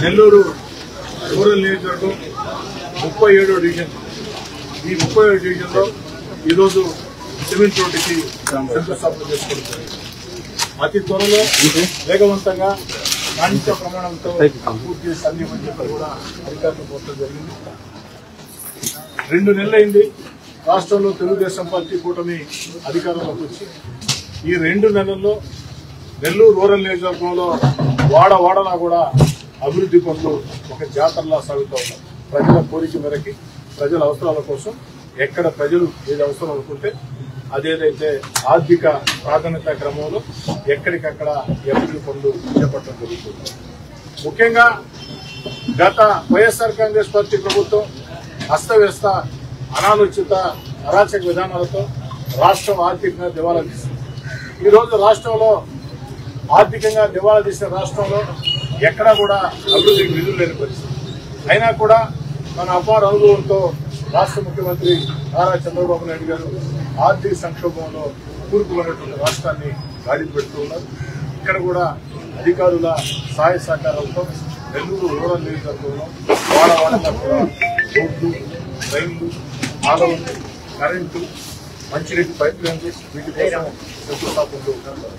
Nellore rural నియోజకవర్గం 37వ division. ఈ 37వ డివిజన్లో ఈరోజు సిమెంట్ రోడ్డుకి శంకుస్థాపన చేసుకోవడం అతి త్వరలో వేగవంతంగా నాణ్యత ప్రమాణంతో పూర్తి చేసి అందిమని చెప్పి కూడా అధికారులు కోరడం జరిగింది. 2 నెలలైంది రాష్ట్రంలో తెలుగుదేశం పార్టీ కూటమి అధికారంలోకి వచ్చి. ఈ 2 నెలల్లో నెల్లూరు రూరల్ నియోజకవర్గంలో వాడవాడలా కూడా అభివృద్ధి పనులు ఒక జాతరలా సాగుతూ ఉన్నాయి. ప్రజల కోరిక మేరకి, ప్రజల అవసరాల కోసం ఎక్కడ ప్రజలు ఏది అవసరం అనుకుంటే అదేదైతే ఆర్థిక ప్రాధాన్యత క్రమంలో ఎక్కడికక్కడ అభివృద్ధి పనులు చేపట్టడం జరుగుతుంది. ముఖ్యంగా గత వైఎస్ఆర్ కాంగ్రెస్ పార్టీ ప్రభుత్వం అస్తవ్యస్త, అనాలోచిత, అరాచక విధానాలతో రాష్ట్రం ఆర్థికంగా దివాలా తీసింది. ఈరోజు రాష్ట్రంలో ఆర్థికంగా దివాలా తీసిన రాష్ట్రంలో ఎక్కడా కూడా అభివృద్ధికి నిధులు లేని పరిస్థితి. అయినా కూడా మన అపార అనుభవంతో రాష్ట్ర ముఖ్యమంత్రి నారా చంద్రబాబు నాయుడు గారు ఆర్థిక సంక్షోభంలో కూరుకున్నటువంటి రాష్ట్రాన్ని గాడికి పెడుతూ ఉన్నారు. ఇక్కడ కూడా అధికారుల సహాయ సహకారాలతో నెల్లూరు రూరల్ నియోజకవర్గంలో వాడవాడగా కూడా రోడ్లు, రైళ్లు, ఆలవలు, కరెంటు, మంచినీటి పైప్ లైన్లు వీటి కోసం శంకుస్థాపనలు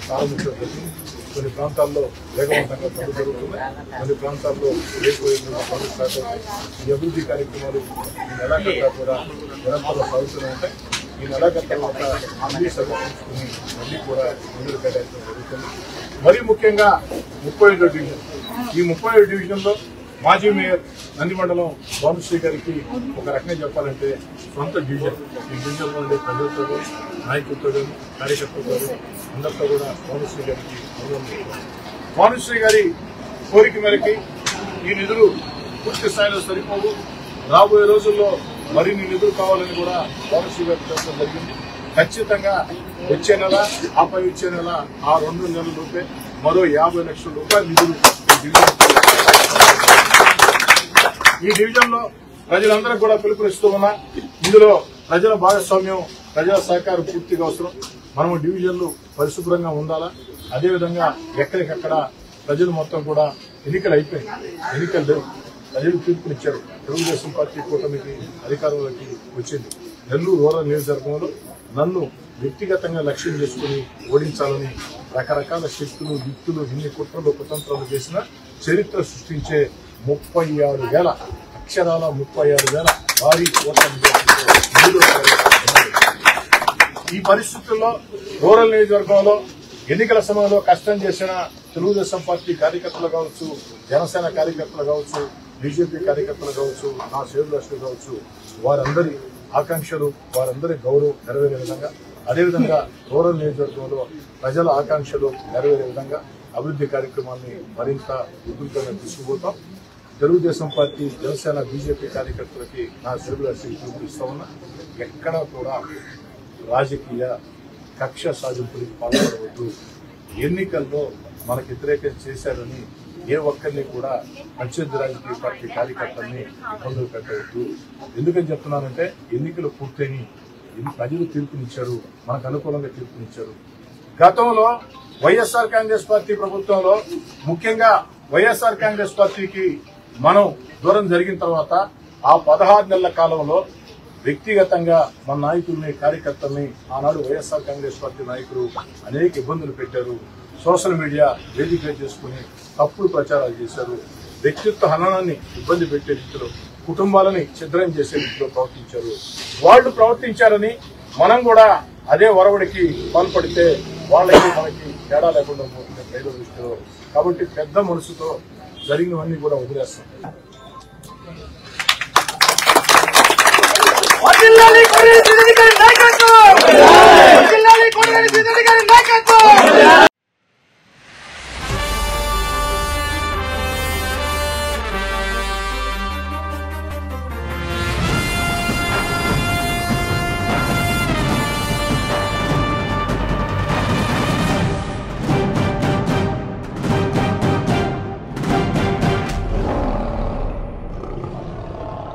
ప్రారంభించడం జరిగింది. కొన్ని ప్రాంతాల్లో వేగవంతంగా పనులు జరుగుతున్నాయి, కొన్ని ప్రాంతాల్లో పనులు స్టార్ట్ అవుతాయి. ఈ అభివృద్ధి కార్యక్రమాలు ఈ నెలాఖరుగా కూడా నిరంతరం సాగుతూనే ఉంటాయి. ఈ నెలాఖరు తర్వాత అన్ని సమర్పించుకుని మళ్ళీ కూడా నిధులు కేటాయించడం జరుగుతుంది. మరీ ముఖ్యంగా 37వ డివిజన్. ఈ 37వ డివిజన్లో మాజీ మేయర్ నందిమండలం భానుశ్రీ గారికి ఒక రకంగా చెప్పాలంటే సొంత డివిజన్. ఈ డివిజన్లో ఉండే ప్రజలతో, నాయకులతో, కార్యకర్తలతో అందరితో కూడా భానుశ్రీ గారికి భానుశ్రీ గారి కోరిక మేరకి ఈ నిధులు పూర్తి స్థాయిలో సరిపోవు, రాబోయే రోజుల్లో మరిన్ని నిధులు కావాలని కూడా భానుశ్రీ గారికి చెప్పడం జరిగింది. ఖచ్చితంగా వచ్చే నెల, ఆపై వచ్చే నెల, ఆ 2 నెలల రూపే మరో 50 లక్షల రూపాయల నిధులు ఈ డివిజన్ లో ప్రజలందరూ కూడా పిలుపునిస్తూ ఉన్నా. ఇందులో ప్రజల భాగస్వామ్యం, ప్రజల సహకారం పూర్తిగా అవసరం. మనము డివిజన్లు పరిశుభ్రంగా ఉండాలా. అదేవిధంగా ఎక్కడికక్కడ ప్రజలు మొత్తం కూడా ఎన్నికలు అయిపోయింది, ఎన్నికలు లేవు, ప్రజలు తీర్పునిచ్చారు. తెలుగుదేశం పార్టీ కూటమికి అధికారంలోకి వచ్చింది. నెల్లూరు రూరల్ నియోజకవర్గంలో నన్ను వ్యక్తిగతంగా లక్ష్యం చేసుకుని ఓడించాలని రకరకాల శక్తులు, యుక్తులు, ఇన్ని కుట్రలు, కుతంత్రాలు చేసిన చరిత్ర సృష్టించే 36,000 అక్షరాల 36,000 భారీ ఓట్ల ఈ పరిస్థితుల్లో రూరల్ నియోజకవర్గంలో ఎన్నికల సమయంలో కష్టం చేసిన తెలుగుదేశం పార్టీ కార్యకర్తలు కావచ్చు, జనసేన కార్యకర్తలు కావచ్చు, బీజేపీ కార్యకర్తలు కావచ్చు, నా శ్రేణులు కావచ్చు, వారందరి ఆకాంక్షలు, వారందరి గౌరవం నెరవేరే విధంగా, అదేవిధంగా రూరల్ నియోజకవర్గంలో ప్రజల ఆకాంక్షలు నెరవేరే విధంగా అభివృద్ధి కార్యక్రమాన్ని మరింత ఉధృతంగా తీసుకుపోతాం. తెలుగుదేశం పార్టీ, జనసేన, బీజేపీ కార్యకర్తలకి నా శ్రేణులు చూపిస్తా ఉన్నా. ఎక్కడా కూడా రాజకీయ కక్ష సాధింపులకు పాల్పడవద్దు. ఎన్నికల్లో మనకు వ్యతిరేకం చేశారని ఏ ఒక్కరిని కూడా ప్రత్యర్థి రాజకీయ పార్టీ కార్యకర్తల్ని ఇబ్బందులు పెట్టవద్దు. ఎందుకని చెప్తున్నానంటే ఎన్నికలు పూర్తయి ప్రజలు తీర్పునిచ్చారు, మనకు అనుకూలంగా తీర్పునిచ్చారు. గతంలో వైఎస్ఆర్ కాంగ్రెస్ పార్టీ ప్రభుత్వంలో ముఖ్యంగా వైఎస్ఆర్ కాంగ్రెస్ పార్టీకి మనం దూరం జరిగిన తర్వాత ఆ 16 నెలల కాలంలో వ్యక్తిగతంగా మన నాయకుల్ని, కార్యకర్తల్ని ఆనాడు వైఎస్ఆర్ కాంగ్రెస్ పార్టీ నాయకులు అనేక ఇబ్బందులు పెట్టారు. సోషల్ మీడియా వేదిక చేసుకుని తప్పుడు ప్రచారాలు చేశారు. వ్యక్తిత్వ హననాన్ని ఇబ్బంది పెట్టే రీతిలో, కుటుంబాలని ఛిద్రం చేసే రీతిలో ప్రవర్తించారు. వాళ్ళు ప్రవర్తించారని మనం కూడా అదే ఒరవడికి పాల్పడితే వాళ్ళకి మనకి తేడా లేకుండా పోతుంది ప్రజల దృష్టిలో. కాబట్టి పెద్ద మనసుతో జరిగినవన్నీ కూడా వదిలేస్తాం.